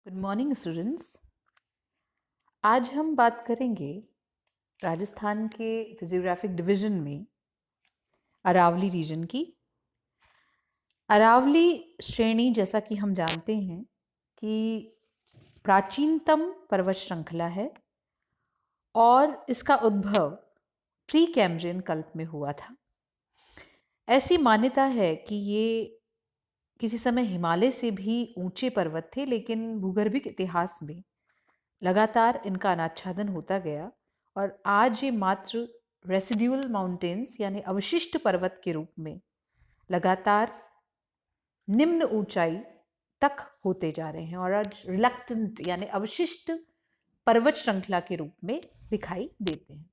Good morning students. आज हम बात करेंगे राजस्थान के फिजियोग्राफिक डिवीजन में अरावली रीजन की। अरावली श्रेणी, जैसा कि हम जानते हैं कि प्राचीनतम पर्वत श्रृंखला है और इसका उद्भव प्री कैम्ब्रियन कल्प में हुआ था। ऐसी मान्यता है कि ये किसी समय हिमालय से भी ऊंचे पर्वत थे, लेकिन भूगर्भिक इतिहास में लगातार इनका अनाच्छादन होता गया और आज ये मात्र रेसिड्यूअल माउंटेन्स यानी अवशिष्ट पर्वत के रूप में लगातार निम्न ऊंचाई तक होते जा रहे हैं और आज रिलक्टेंट यानी अवशिष्ट पर्वत श्रृंखला के रूप में दिखाई देते हैं।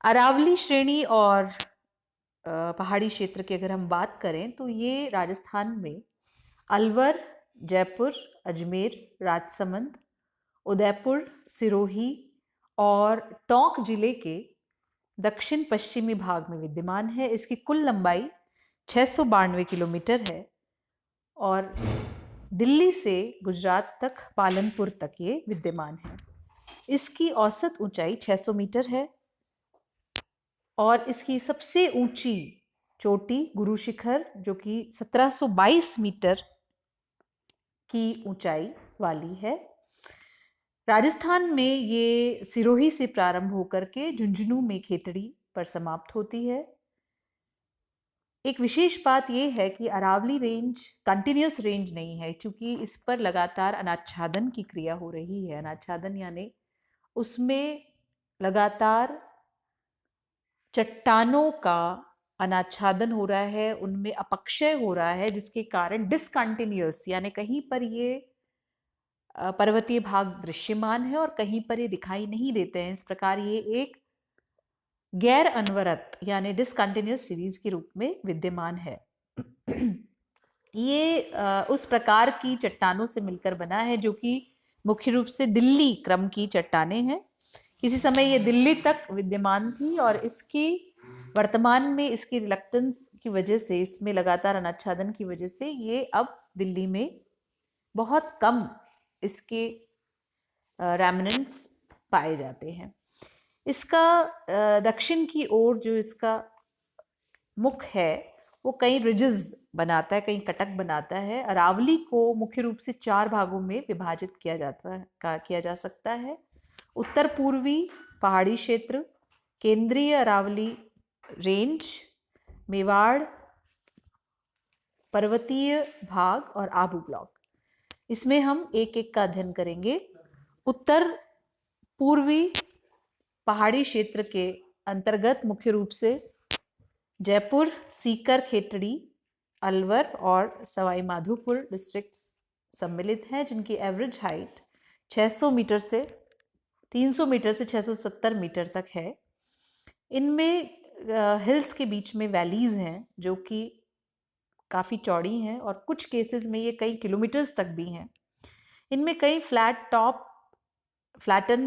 अरावली श्रेणी और पहाड़ी क्षेत्र की अगर हम बात करें तो ये राजस्थान में अलवर, जयपुर, अजमेर, राजसमंद, उदयपुर, सिरोही और टोंक जिले के दक्षिण पश्चिमी भाग में विद्यमान है। इसकी कुल लंबाई 692 किलोमीटर है और दिल्ली से गुजरात तक पालनपुर तक ये विद्यमान है। इसकी औसत ऊंचाई 600 मीटर है और इसकी सबसे ऊंची चोटी गुरु शिखर, जो कि 1722 मीटर की ऊंचाई वाली है। राजस्थान में ये सिरोही से प्रारंभ होकर के झुंझुनू में खेतड़ी पर समाप्त होती है। एक विशेष बात यह है कि अरावली रेंज कंटिन्यूस रेंज नहीं है, क्योंकि इस पर लगातार अनाच्छादन की क्रिया हो रही है। अनाच्छादन यानी उसमें लगातार चट्टानों का अनाच्छादन हो रहा है, उनमें अपक्षय हो रहा है, जिसके कारण डिसकंटिन्यूस यानी कहीं पर ये पर्वतीय भाग दृश्यमान है और कहीं पर ये दिखाई नहीं देते हैं। इस प्रकार ये एक गैर अनवरत यानी डिसकंटिन्यूस सीरीज के रूप में विद्यमान है। ये उस प्रकार की चट्टानों से मिलकर बना है जो कि मुख्य रूप से दिल्ली क्रम की चट्टानें हैं। किसी समय ये दिल्ली तक विद्यमान थी और इसकी वर्तमान में इसकी रिलक्टेंस की वजह से, इसमें लगातार अनाच्छादन की वजह से ये अब दिल्ली में बहुत कम इसके रैमिनेंट्स पाए जाते हैं। इसका दक्षिण की ओर जो इसका मुख है वो कई रिजेस बनाता है, कई कटक बनाता है। अरावली को मुख्य रूप से 4 भागों में विभाजित किया जा सकता है। उत्तर पूर्वी पहाड़ी क्षेत्र, केंद्रीय अरावली रेंज, मेवाड़ पर्वतीय भाग और आबू ब्लॉक। इसमें हम एक एक का अध्ययन करेंगे। उत्तर पूर्वी पहाड़ी क्षेत्र के अंतर्गत मुख्य रूप से जयपुर, सीकर, खेतड़ी, अलवर और सवाई माधोपुर डिस्ट्रिक्ट्स सम्मिलित हैं, जिनकी एवरेज हाइट 600 मीटर से 300 मीटर से 670 मीटर तक है। इनमें हिल्स के बीच में वैलीज हैं जो कि काफ़ी चौड़ी हैं और कुछ केसेस में ये कई किलोमीटर्स तक भी हैं। इनमें कई फ्लैटेंड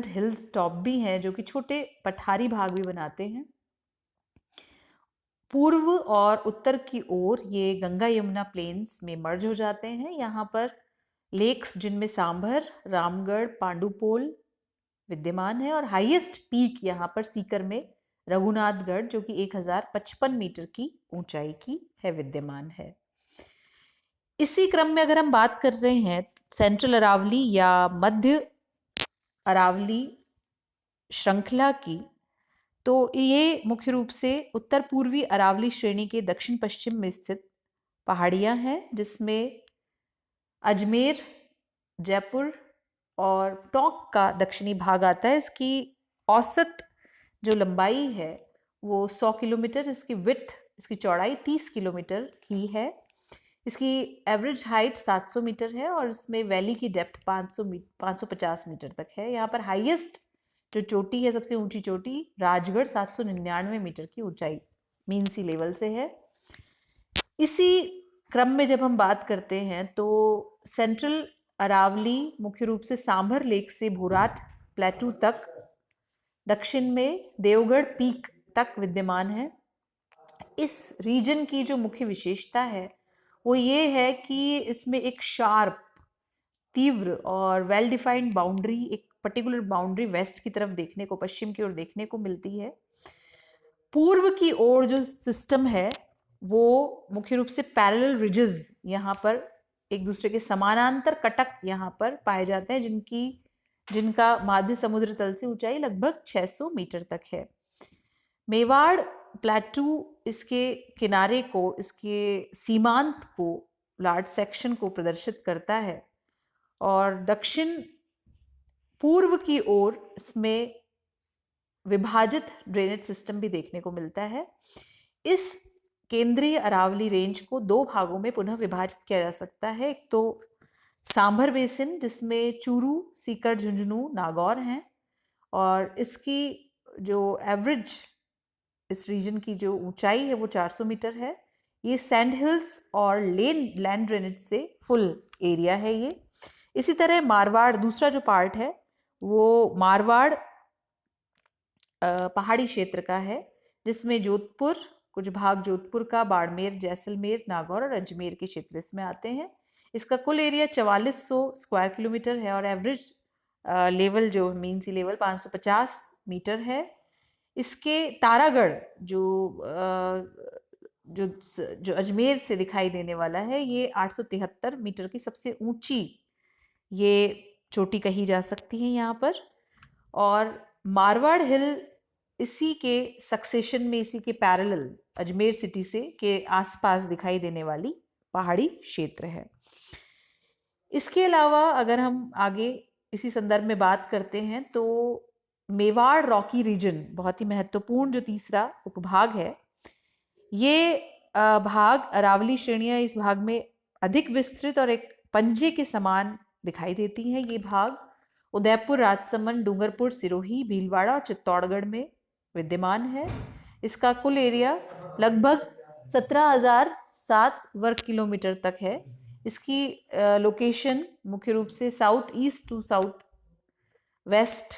हिल्स टॉप भी हैं जो कि छोटे पठारी भाग भी बनाते हैं। पूर्व और उत्तर की ओर ये गंगा यमुना प्लेन्स में मर्ज हो जाते हैं। यहाँ पर लेक्स जिनमें सांभर, रामगढ़, पांडुपोल विद्यमान है और हाईएस्ट पीक यहाँ पर सीकर में रघुनाथगढ़, जो कि 1055 मीटर की ऊंचाई की है, विद्यमान है। इसी क्रम में अगर हम बात कर रहे हैं सेंट्रल अरावली या मध्य अरावली श्रृंखला की, तो ये मुख्य रूप से उत्तर पूर्वी अरावली श्रेणी के दक्षिण पश्चिम में स्थित पहाड़ियां हैं, जिसमें अजमेर, जयपुर और टोंक का दक्षिणी भाग आता है। इसकी औसत जो लंबाई है वो 100 किलोमीटर, इसकी विड्थ, इसकी चौड़ाई 30 किलोमीटर की है। इसकी एवरेज हाइट 700 मीटर है और इसमें वैली की डेप्थ 550 मीटर तक है। यहाँ पर हाईएस्ट जो चोटी है, सबसे ऊंची चोटी राजगढ़ 799 मीटर की ऊंचाई मीन सी लेवल से है। इसी क्रम में जब हम बात करते हैं तो सेंट्रल अरावली मुख्य रूप से सांभर लेक से भोराट प्लेटू तक, दक्षिण में देवगढ़ पीक तक विद्यमान है। इस रीजन की जो मुख्य विशेषता है वो ये है कि इसमें एक शार्प तीव्र और वेल डिफाइंड बाउंड्री, एक पर्टिकुलर बाउंड्री वेस्ट की तरफ देखने को, पश्चिम की ओर देखने को मिलती है। पूर्व की ओर जो सिस्टम है वो मुख्य रूप से पैरेलल रिजेस यहाँ पर एक दूसरे के समानांतर कटक यहाँ पर पाए जाते हैं, जिनका माध्य समुद्र तल से ऊंचाई लगभग 600 मीटर तक है। मेवाड़ प्लेटू इसके किनारे को, इसके सीमांत को, लार्ज सेक्शन को प्रदर्शित करता है और दक्षिण पूर्व की ओर इसमें विभाजित ड्रेनेज सिस्टम भी देखने को मिलता है। इस केंद्रीय अरावली रेंज को दो भागों में पुनः विभाजित किया जा सकता है। एक तो सांभर बेसिन, जिसमें चूरू, सीकर, झुंझुनू, नागौर हैं, और इसकी जो एवरेज इस रीजन की जो ऊंचाई है वो 400 मीटर है। ये सैंड हिल्स और लैंड ड्रेनेज से फुल एरिया है ये। इसी तरह मारवाड़ दूसरा जो पार्ट है वो मारवाड़ पहाड़ी क्षेत्र का है, जिसमें जोधपुर, कुछ भाग जोधपुर का, बाड़मेर, जैसलमेर, नागौर और अजमेर के क्षेत्र इसमें आते हैं। इसका कुल एरिया 4400 स्क्वायर किलोमीटर है और एवरेज लेवल जो मीन सी लेवल 550 मीटर है। इसके तारागढ़ जो अजमेर से दिखाई देने वाला है, ये 873 मीटर की सबसे ऊंची ये चोटी कही जा सकती है यहाँ पर। और मारवाड़ हिल इसी के सक्सेशन में, इसी के पैरेलल अजमेर सिटी से के आसपास दिखाई देने वाली पहाड़ी क्षेत्र है। इसके अलावा अगर हम आगे इसी संदर्भ में बात करते हैं तो मेवाड़ रॉकी रीजन बहुत ही महत्वपूर्ण जो तीसरा उपभाग है, ये भाग अरावली श्रेणियां इस भाग में अधिक विस्तृत और एक पंजे के समान दिखाई देती हैं। ये भाग उदयपुर, राजसमंद, डूंगरपुर, सिरोही, भीलवाड़ा और चित्तौड़गढ़ में विद्यमान है। इसका कुल एरिया लगभग 17,007 वर्ग किलोमीटर तक है। इसकी लोकेशन मुख्य रूप से south east to south west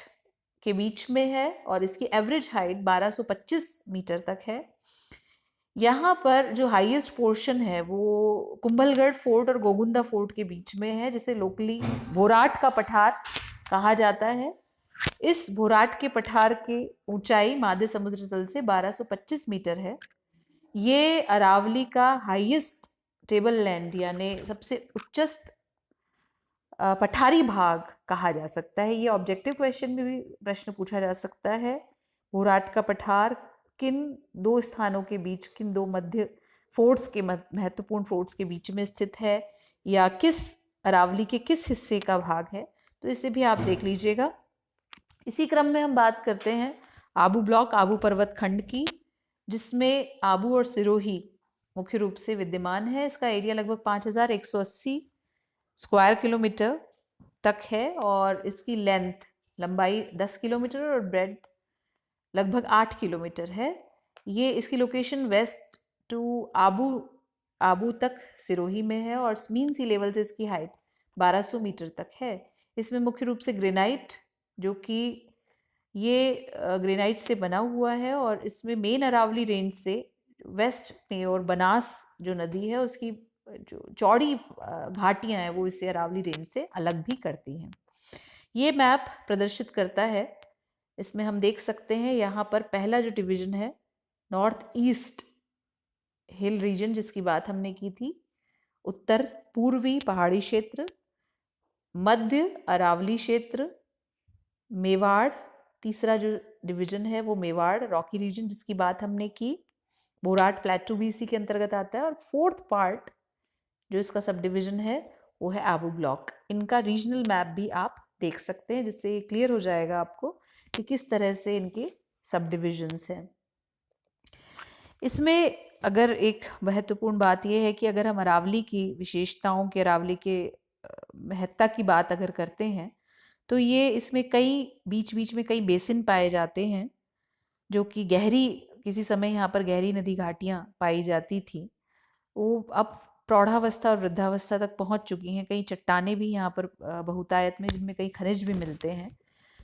के बीच में है और इसकी एवरेज हाइट 1225 मीटर तक है। यहाँ पर जो हाईएस्ट पोर्शन है वो कुंभलगढ़ फोर्ट और गोगुंदा फोर्ट के बीच में है, जिसे लोकली भोराट का पठार कहा जाता है। इस भोराट के पठार की ऊंचाई माध्य समुद्र तल से 1225 मीटर है। ये अरावली का हाईएस्ट टेबल लैंड यानी सबसे उच्चस्त पठारी भाग कहा जा सकता है। ये ऑब्जेक्टिव क्वेश्चन में भी प्रश्न पूछा जा सकता है। भोराट का पठार किन दो स्थानों के बीच, किन दो मध्य फोर्ट्स के महत्वपूर्ण फोर्ट्स के बीच में स्थित है, या किस अरावली के किस हिस्से का भाग है, तो इसे भी आप देख लीजिएगा। इसी क्रम में हम बात करते हैं आबू ब्लॉक, आबू पर्वत खंड की, जिसमें आबू और सिरोही मुख्य रूप से विद्यमान है। इसका एरिया लगभग 5180 स्क्वायर किलोमीटर तक है और इसकी लंबाई 10 किलोमीटर और ब्रेड्थ लगभग 8 किलोमीटर है। ये इसकी लोकेशन वेस्ट टू आबू तक सिरोही में है और मीन सी लेवल से इसकी हाइट 1200 मीटर तक है। इसमें मुख्य रूप से ग्रेनाइट, जो कि ये ग्रेनाइट से बना हुआ है, और इसमें मेन अरावली रेंज से वेस्ट में और बनास जो नदी है उसकी जो चौड़ी घाटियां हैं वो इसे अरावली रेंज से अलग भी करती हैं। ये मैप प्रदर्शित करता है, इसमें हम देख सकते हैं यहाँ पर पहला जो डिवीजन है नॉर्थ ईस्ट हिल रीजन जिसकी बात हमने की थी, उत्तर पूर्वी पहाड़ी क्षेत्र, मध्य अरावली क्षेत्र, मेवाड़ तीसरा जो डिवीजन है वो मेवाड़ रॉकी रीजन जिसकी बात हमने की, बोराट प्लेटू भी इसी के अंतर्गत आता है, और फोर्थ पार्ट जो इसका सब डिवीजन है वो है आबू ब्लॉक। इनका रीजनल मैप भी आप देख सकते हैं, जिससे क्लियर हो जाएगा आपको कि किस तरह से इनके सब डिविजन्स हैं। इसमें अगर एक महत्वपूर्ण बात यह है कि अगर हम अरावली की विशेषताओं के, अरावली के महत्ता की बात अगर करते हैं तो ये इसमें कई बीच बीच में कई बेसिन पाए जाते हैं, जो कि गहरी, किसी समय यहाँ पर गहरी नदी घाटियाँ पाई जाती थी, वो अब प्रौढ़ावस्था और वृद्धावस्था तक पहुँच चुकी हैं। कई चट्टानें भी यहाँ पर बहुतायत में, जिनमें कई खनिज भी मिलते हैं।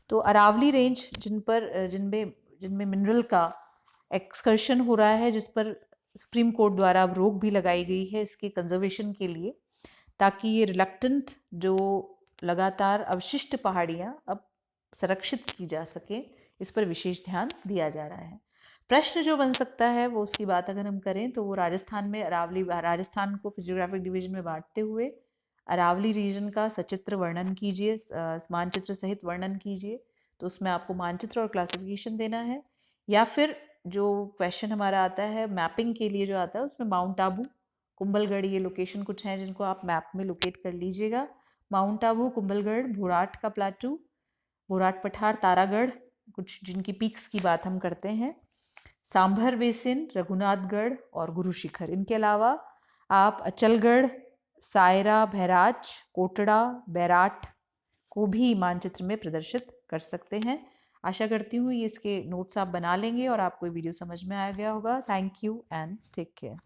तो अरावली रेंज जिनमें मिनरल का एक्सकर्शन हो रहा है, जिस पर सुप्रीम कोर्ट द्वारा अब रोक भी लगाई गई है इसके कंजर्वेशन के लिए, ताकि ये रिलक्टेंट जो लगातार अवशिष्ट पहाड़ियाँ अब संरक्षित की जा सके, इस पर विशेष ध्यान दिया जा रहा है। प्रश्न जो बन सकता है वो उसकी बात अगर हम करें तो वो राजस्थान में अरावली, राजस्थान को फिजियोग्राफिक डिवीजन में बांटते हुए अरावली रीजन का सचित्र वर्णन कीजिए, मानचित्र सहित वर्णन कीजिए। तो उसमें आपको मानचित्र और क्लासिफिकेशन देना है। या फिर जो क्वेश्चन हमारा आता है मैपिंग के लिए जो आता है, उसमें माउंट आबू, कुंभलगढ़, ये लोकेशन कुछ हैं जिनको आप मैप में लोकेट कर लीजिएगा। माउंट आबू, कुंभलगढ़, भोराट का प्लाटू, भोराट पठार, तारागढ़, कुछ जिनकी पीक्स की बात हम करते हैं, सांभर बेसिन, रघुनाथगढ़ और गुरु शिखर। इनके अलावा आप अचलगढ़, सायरा, भैराज, कोटड़ा, बैराट को भी मानचित्र में प्रदर्शित कर सकते हैं। आशा करती हूँ ये इसके नोट्स आप बना लेंगे और आपको ये वीडियो समझ में आ गया होगा। Thank you and take care.